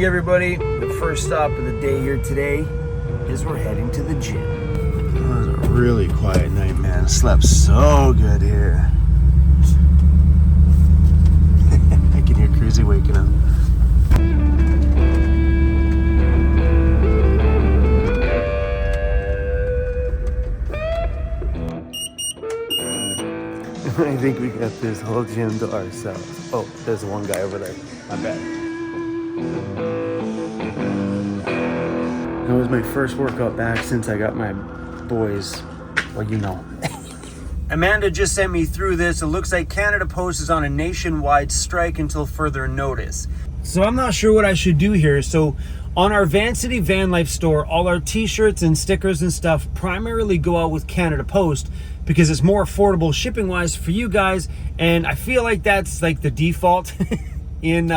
morning, everybody. The first stop of the day here today is we're heading to the gym. It was a really quiet night, man. Slept so good here. I can hear Cruzy waking up. I think we got this whole gym to ourselves. Oh, there's one guy over there. My bad. That was my first workout back since I got my boys. Well, you know. Amanda just sent me through this. It looks like Canada Post is on a nationwide strike until further notice. So I'm not sure what I should do here. So on our Vancity Vanlife store, all our t-shirts and stickers and stuff primarily go out with Canada Post because it's more affordable shipping wise for you guys. And I feel like that's like the default in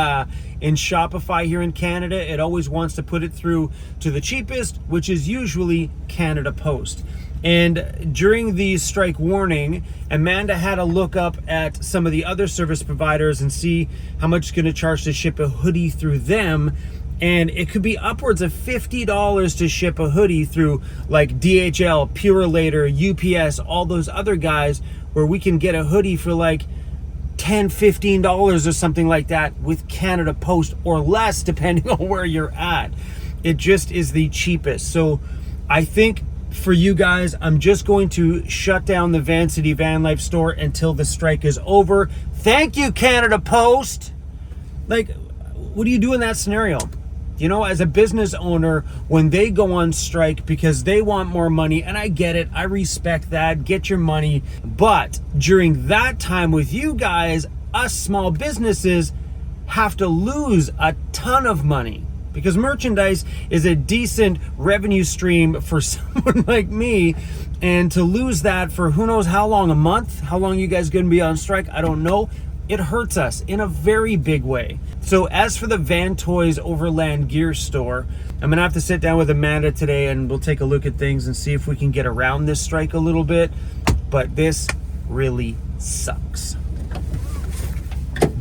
Shopify here in Canada. It always wants to put it through to the cheapest, which is usually Canada Post. And during the strike warning, Amanda had a look up at some of the other service providers and see how much it's going to charge to ship a hoodie through them. And it could be upwards of $50 to ship a hoodie through like DHL, Purelator, UPS, all those other guys, where we can get a hoodie for like $10, $15 or something like that with Canada Post, or less depending on where you're at. It just is the cheapest. So I think for you guys, I'm just going to shut down the Vancity Vanlife store until the strike is over. Thank you, Canada Post. Like, what do you do in that scenario? You know, as a business owner, when they go on strike because they want more money, and I get it, I respect that, get your money. But during that time with you guys, us small businesses have to lose a ton of money because merchandise is a decent revenue stream for someone like me. And to lose that for who knows how long, a month, how long you guys gonna be on strike, I don't know. It hurts us in a very big way. So as for the Van Toys Overland Gear store, I'm gonna have to sit down with Amanda today and we'll take a look at things and see if we can get around this strike a little bit. But this really sucks.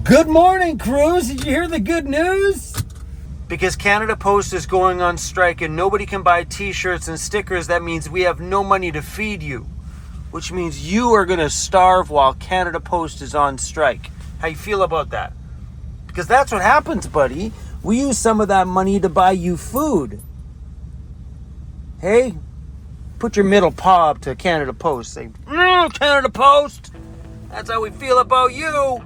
Good morning, Cruz. Did you hear the good news? Because Canada Post is going on strike and nobody can buy t-shirts and stickers, that means we have no money to feed you, which means you are gonna starve while Canada Post is on strike. How you feel about that? Because that's what happens, buddy. We use some of that money to buy you food. Hey, put your middle paw up to Canada Post. Say, Canada Post, that's how we feel about you.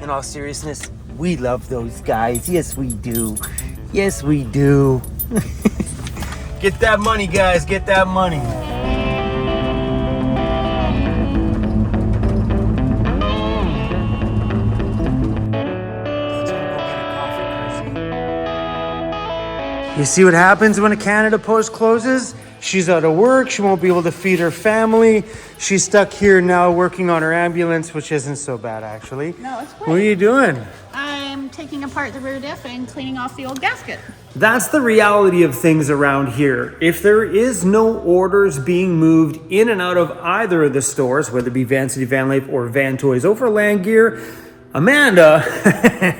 In all seriousness, we love those guys. Yes, we do. Yes, we do. Get that money, guys. Get that money. You see what happens when a Canada Post closes? She's out of work. She won't be able to feed her family. She's stuck here now working on her ambulance, which isn't so bad, actually. No, it's great. What are you doing? I'm taking apart the rear diff and cleaning off the old gasket. That's the reality of things around here. If there is no orders being moved in and out of either of the stores, whether it be Vancity Vanlife or Van Toys Overland Gear, Amanda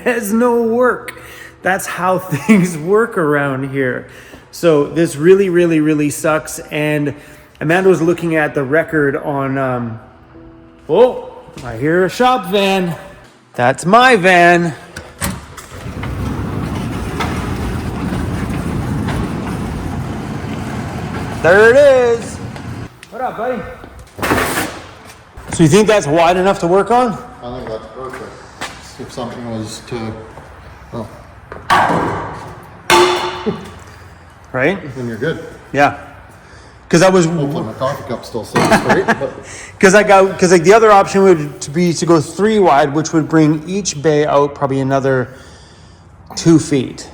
has no work. That's how things work around here. So this really, really, really sucks. And Amanda was looking at the record on, oh, I hear a shop van. That's my van. There it is. What up, buddy? So you think that's wide enough to work on? I think that's perfect. If something was to, well, right? then you're good. Yeah. Because I was Hopefully my coffee cup still sits straight. because like the other option would be to go 3 wide, which would bring each bay out probably another 2 feet.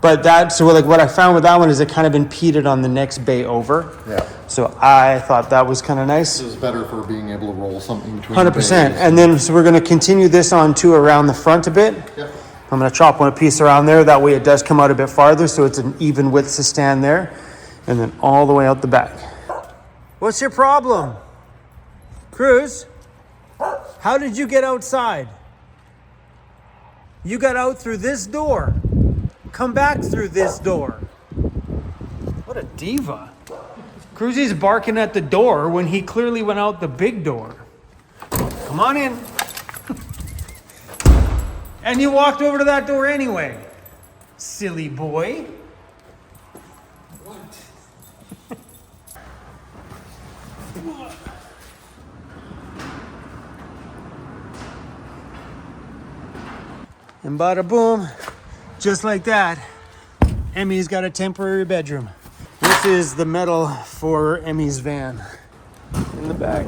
But so like what I found with that one is it kind of impeded on the next bay over. Yeah. So I thought that was kind of nice. This is better for being able to roll something between 100%. bays. And then so we're going to continue this on to around the front a bit. Yep. I'm going to chop one piece around there. That way it does come out a bit farther, so it's an even width to stand there. And then all the way out the back. What's your problem? Cruz, how did you get outside? You got out through this door. come back through this door. What a diva. Cruzy's barking at the door when he clearly went out the big door. Come on in. And you walked over to that door anyway. Silly boy. What? And bada boom, just like that, Emmy's got a temporary bedroom. This is the metal for Emmy's van in the back.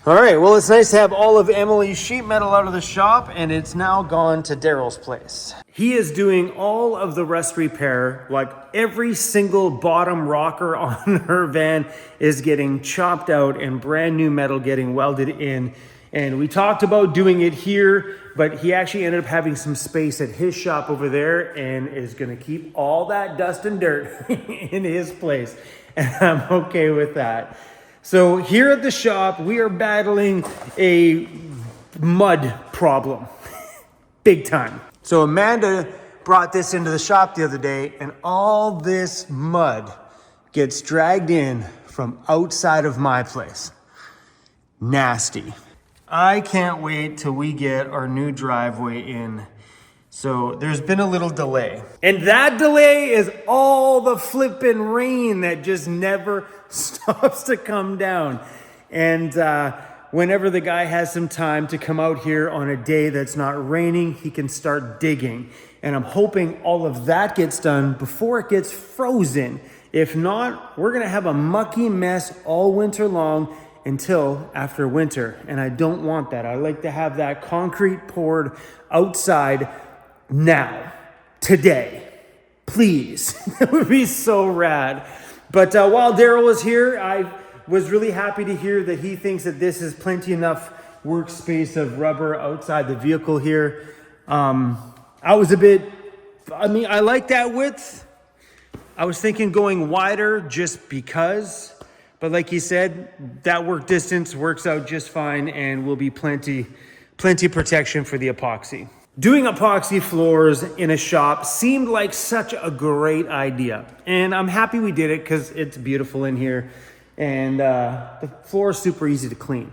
All right, well, it's nice to have all of Emily's sheet metal out of the shop, and it's now gone to Daryl's place. He is doing all of the rust repair, like every single bottom rocker on her van is getting chopped out and brand new metal getting welded in. And we talked about doing it here, but he actually ended up having some space at his shop over there and is gonna keep all that dust and dirt in his place. And I'm okay with that. So here at the shop, we are battling a mud problem, big time. So Amanda brought this into the shop the other day, and all this mud gets dragged in from outside of my place. Nasty. I can't wait till we get our new driveway in. So there's been a little delay. And that delay is all the flippin' rain that just never stops to come down. And whenever the guy has some time to come out here on a day that's not raining, he can start digging. And I'm hoping all of that gets done before it gets frozen. If not, we're gonna have a mucky mess all winter long until after winter. And I don't want that. I like to have that concrete poured outside now, today, please. That would be so rad. But while Daryl was here, I was really happy to hear that he thinks that this is plenty enough workspace of rubber outside the vehicle here. I like that width. I was thinking going wider just because, but like he said, that work distance works out just fine and will be plenty protection for the epoxy. Doing epoxy floors in a shop seemed like such a great idea. And I'm happy we did it because it's beautiful in here. And the floor is super easy to clean.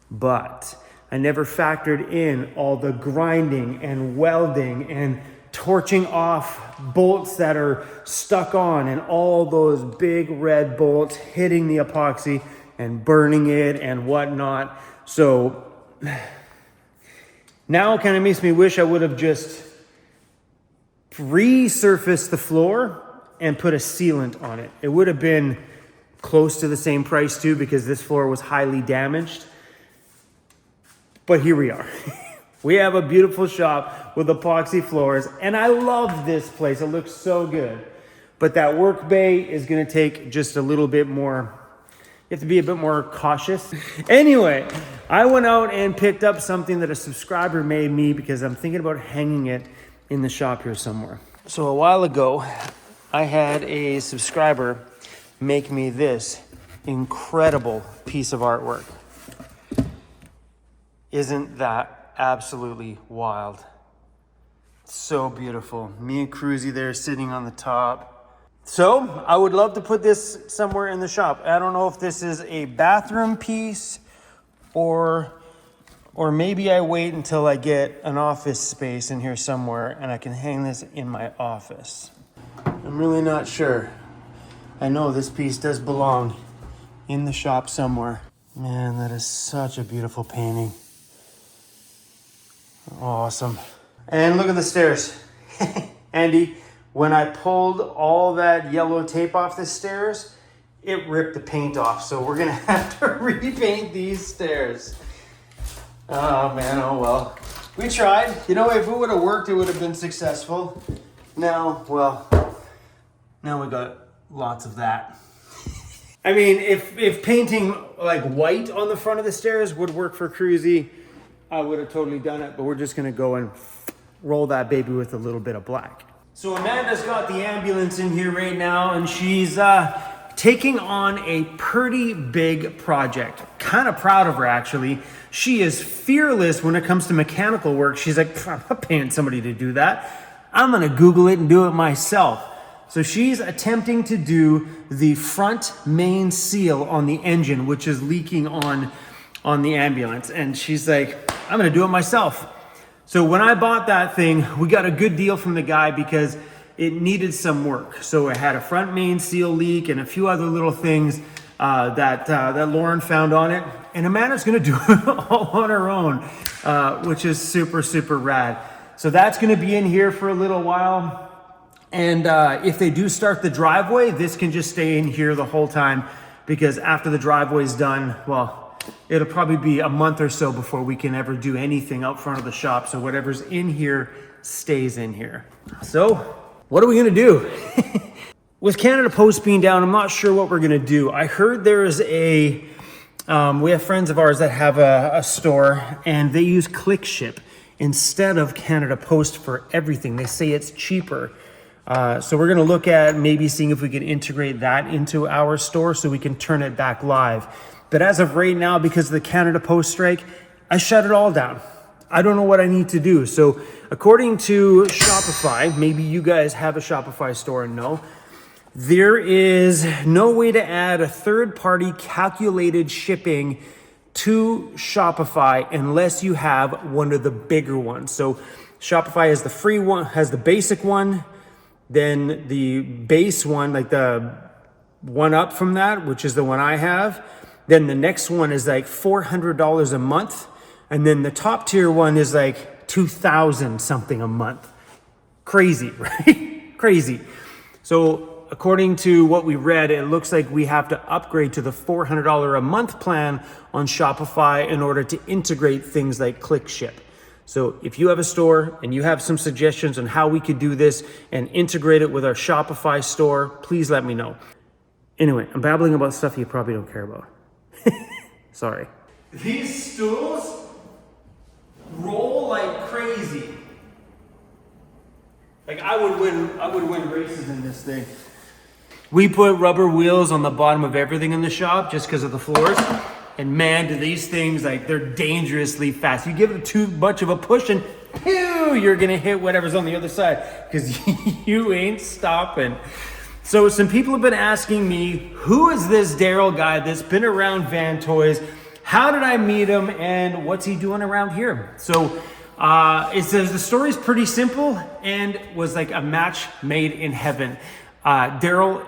But I never factored in all the grinding and welding and torching off bolts that are stuck on and all those big red bolts hitting the epoxy and burning it and whatnot. So now it kind of makes me wish I would have just resurfaced the floor and put a sealant on it. It would have been close to the same price too, because this floor was highly damaged. But here we are. We have a beautiful shop with epoxy floors, and I love this place. It looks so good. But that work bay is gonna take just a little bit more. You have to be a bit more cautious. Anyway, I went out and picked up something that a subscriber made me because I'm thinking about hanging it in the shop here somewhere. So a while ago, I had a subscriber make me this incredible piece of artwork. Isn't that absolutely wild? So beautiful. Me and Cruzy there sitting on the top. So I would love to put this somewhere in the shop. I don't know if this is a bathroom piece or maybe I wait until I get an office space in here somewhere and I can hang this in my office. I'm really not sure. I know this piece does belong in the shop somewhere. Man, that is such a beautiful painting. Awesome. And look at the stairs. Andy, when I pulled all that yellow tape off the stairs, it ripped the paint off. So we're gonna have to repaint these stairs. Oh man, oh well. We tried. You know, if it would have worked, it would have been successful. Now, well, now we got lots of that. I mean, if painting like white on the front of the stairs would work for Cruzy, I would have totally done it, but we're just gonna go and roll that baby with a little bit of black. So Amanda's got the ambulance in here right now, and she's taking on a pretty big project. kind of proud of her, actually. She is fearless when it comes to mechanical work. She's like, I'm not paying somebody to do that. I'm going to Google it and do it myself. So she's attempting to do the front main seal on the engine, which is leaking on the ambulance. And she's like, I'm going to do it myself. So when I bought that thing, we got a good deal from the guy because it needed some work. So it had a front main seal leak and a few other little things that Lauren found on it. And Amanda's going to do it all on her own, which is super, super rad. So that's going to be in here for a little while. And if they do start the driveway, this can just stay in here the whole time, because after the driveway's done, well, it'll probably be a month or so before we can ever do anything out front of the shop. So whatever's in here stays in here. So what are we going to do? With Canada Post being down, I'm not sure what we're going to do. I heard there is we have friends of ours that have a store, and they use Click Ship instead of Canada Post for everything. They say it's cheaper. So we're going to look at maybe seeing if we can integrate that into our store so we can turn it back live. But as of right now, because of the Canada Post strike, I shut it all down. I don't know what I need to do. So according to Shopify, maybe you guys have a Shopify store and know, there is no way to add a third-party calculated shipping to Shopify unless you have one of the bigger ones. So Shopify has the free one, has the basic one, then the base one, like the one up from that, which is the one I have. Then the next one is like $400 a month. And then the top tier one is like $2,000 something a month. Crazy, right? Crazy. So according to what we read, it looks like we have to upgrade to the $400 a month plan on Shopify in order to integrate things like Click Ship. So if you have a store and you have some suggestions on how we could do this and integrate it with our Shopify store, please let me know. Anyway, I'm babbling about stuff you probably don't care about. Sorry. These stools roll like crazy. Like I would win races in this thing. We put rubber wheels on the bottom of everything in the shop just because of the floors. And man, do these things, like, they're dangerously fast. You give it too much of a push and pew, you're gonna hit whatever's on the other side because you ain't stopping. So some people have been asking me, who is this Daryl guy that's been around Van Toys? How did I meet him and what's he doing around here? So it says the story's pretty simple and was like a match made in heaven. Daryl,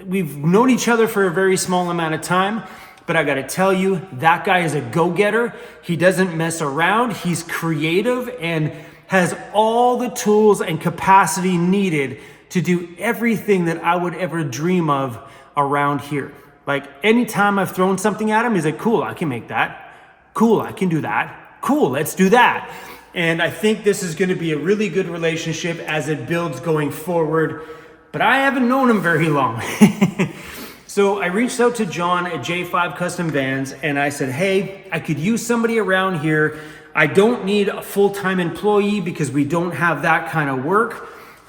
we've known each other for a very small amount of time. But I gotta tell you, that guy is a go-getter. He doesn't mess around. He's creative and has all the tools and capacity needed to do everything that I would ever dream of around here. Like anytime I've thrown something at him, he's like, cool, I can make that. Cool, I can do that. Cool, let's do that. And I think this is gonna be a really good relationship as it builds going forward. But I haven't known him very long. So I reached out to John at J5 Custom Vans and I said, hey, I could use somebody around here. I don't need a full-time employee because we don't have that kind of work,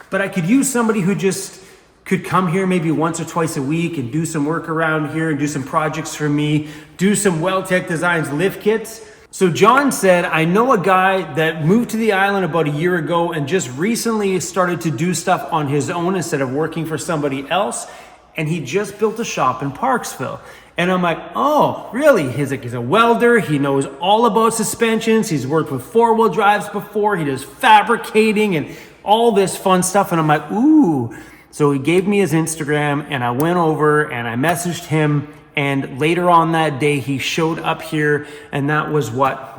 but I could use somebody who just could come here maybe once or twice a week and do some work around here and do some projects for me, do some Well-Tech Designs lift kits. So John said, I know a guy that moved to the island about a year ago and just recently started to do stuff on his own instead of working for somebody else. And he just built a shop in Parksville. And I'm like, oh, really? He's a welder. He knows all about suspensions. He's worked with 4-wheel drives before. He does fabricating and all this fun stuff. And I'm like, ooh. So he gave me his Instagram and I went over and I messaged him. And later on that day, he showed up here. And that was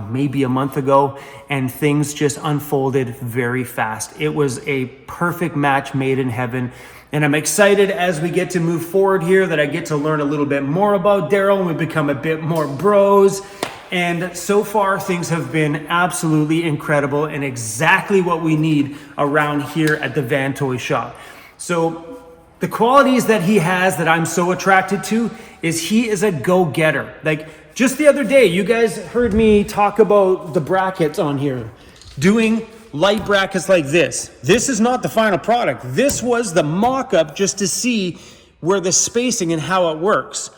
maybe a month ago. And things just unfolded very fast. It was a perfect match made in heaven. And I'm excited as we get to move forward here that I get to learn a little bit more about Daryl and we become a bit more bros. And so far things have been absolutely incredible and exactly what we need around here at the Van Toy Shop. So the qualities that he has that I'm so attracted to is he is a go-getter. Like just the other day, you guys heard me talk about the brackets on here, doing light brackets like this. This is not the final product. This was the mock-up just to see where the spacing and how it works.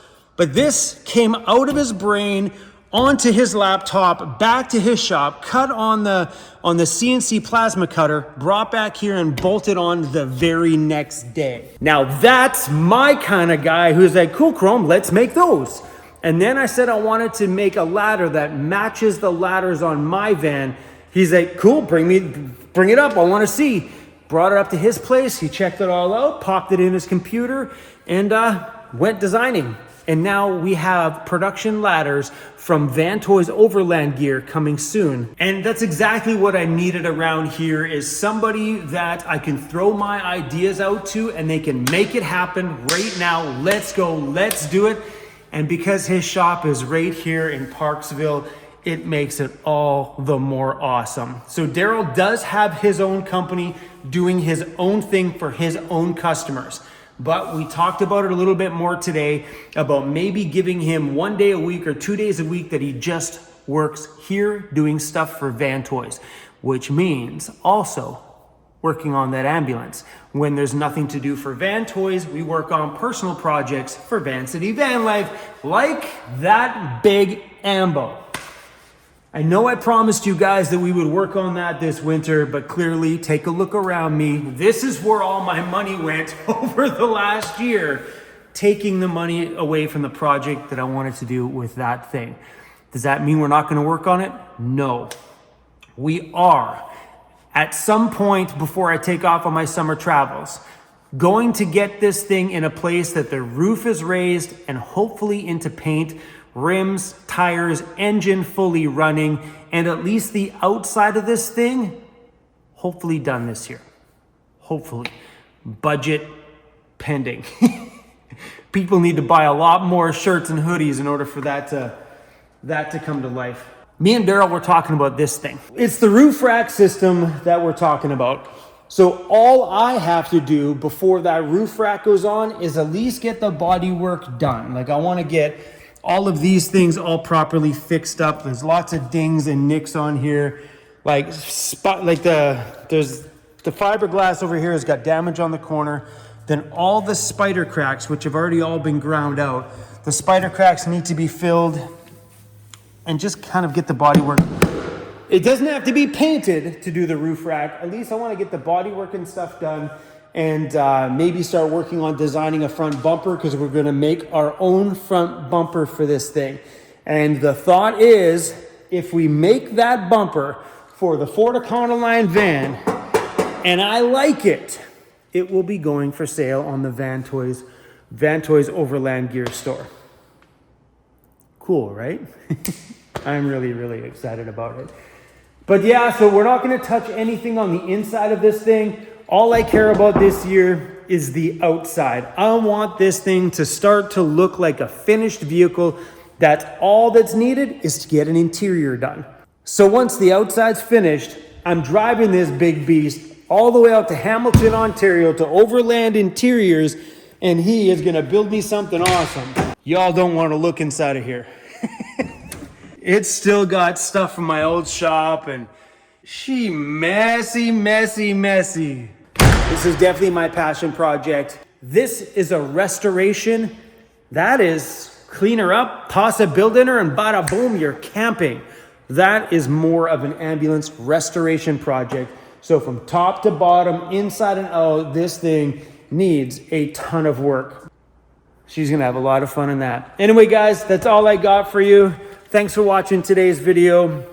But this came out of his brain onto his laptop, back to his shop, cut on the CNC plasma cutter, brought back here and bolted on the very next day. Now that's my kind of guy who's like, cool, Chrome, let's make those. And then I said I wanted to make a ladder that matches the ladders on my van. He's like, cool, bring it up, I want to see. Brought it up to his place, he checked it all out, popped it in his computer, and went designing. And now we have production ladders from Van Toys Overland Gear coming soon. And that's exactly what I needed around here, is somebody that I can throw my ideas out to and they can make it happen right now. Let's go, let's do it. And because his shop is right here in Parksville, it makes it all the more awesome. So Daryl does have his own company doing his own thing for his own customers. But we talked about it a little bit more today about maybe giving him 1 day a week or 2 days a week that he just works here doing stuff for Van Toys, which means also working on that ambulance. When there's nothing to do for Van Toys, we work on personal projects for Vancity Vanlife, like that big ambo. I know I promised you guys that we would work on that this winter, but clearly, take a look around me. This is where all my money went over the last year, taking the money away from the project that I wanted to do with that thing. Does that mean we're not going to work on it? No. We are. At some point before I take off on my summer travels, going to get this thing in a place that the roof is raised and hopefully into paint, rims, tires, engine fully running, and at least the outside of this thing, hopefully done this year. Hopefully. Budget pending. People need to buy a lot more shirts and hoodies in order for that to come to life. Me and Daryl were talking about this thing. It's the roof rack system that we're talking about. So all I have to do before that roof rack goes on is at least get the body work done. Like, I want to get all of these things all properly fixed up. There's lots of dings and nicks on here. There's the fiberglass over here has got damage on the corner. Then all the spider cracks, which have already all been ground out, the spider cracks need to be filled and just kind of get the body work. It doesn't have to be painted to do the roof rack. At least I want to get the body work and stuff done, and maybe start working on designing a front bumper, because we're going to make our own front bumper for this thing. And the thought is, if we make that bumper for the Ford Econoline van and I like it, it will be going for sale on the Van Toys Overland Gear store. Cool, right? I'm really, really excited about it. But yeah, so we're not going to touch anything on the inside of this thing. All I care about this year is the outside. I want this thing to start to look like a finished vehicle. That's all that's needed, is to get an interior done. So once the outside's finished, I'm driving this big beast all the way out to Hamilton, Ontario to Overland Interiors, and he is going to build me something awesome. Y'all don't want to look inside of here. It's still got stuff from my old shop, and she messy. This is definitely my passion project. This is a restoration. That is clean her up, toss a build in her, and bada boom, you're camping. That is more of an ambulance restoration project. So from top to bottom, inside and out, this thing needs a ton of work. She's gonna have a lot of fun in that. Anyway, guys, that's all I got for you. Thanks for watching today's video.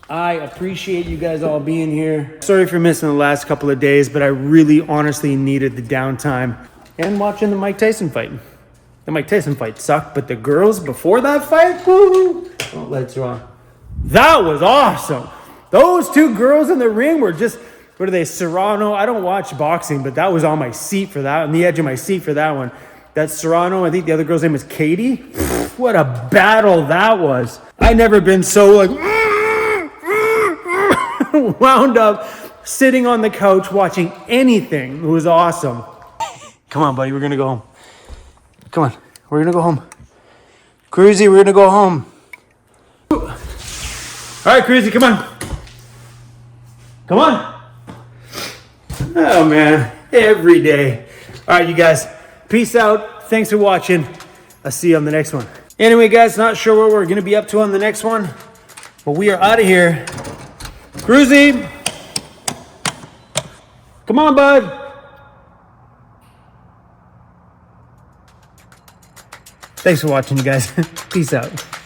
I appreciate you guys all being here. Sorry for missing the last couple of days, but I really honestly needed the downtime and watching the Mike Tyson fight. The Mike Tyson fight sucked, but the girls before that fight, woo! Oh, lights are on. That was awesome. Those two girls in the ring were just, what are they, Serrano? I don't watch boxing, but that was on my seat for that, on the edge of my seat for that one. That's Serrano. I think the other girl's name was Katie. What a battle that was. I never been so like wound up sitting on the couch watching anything. It was awesome. Come on, buddy. We're going to go home. Come on. We're going to go home. Cruzy, we're going to go home. All right, Cruzy, come on. Come on. Oh, man. Every day. All right, you guys. Peace out. Thanks for watching. I'll see you on the next one. Anyway, guys, not sure what we're gonna be up to on the next one, but we are out of here. Cruisy! Come on, bud! Thanks for watching, you guys. Peace out.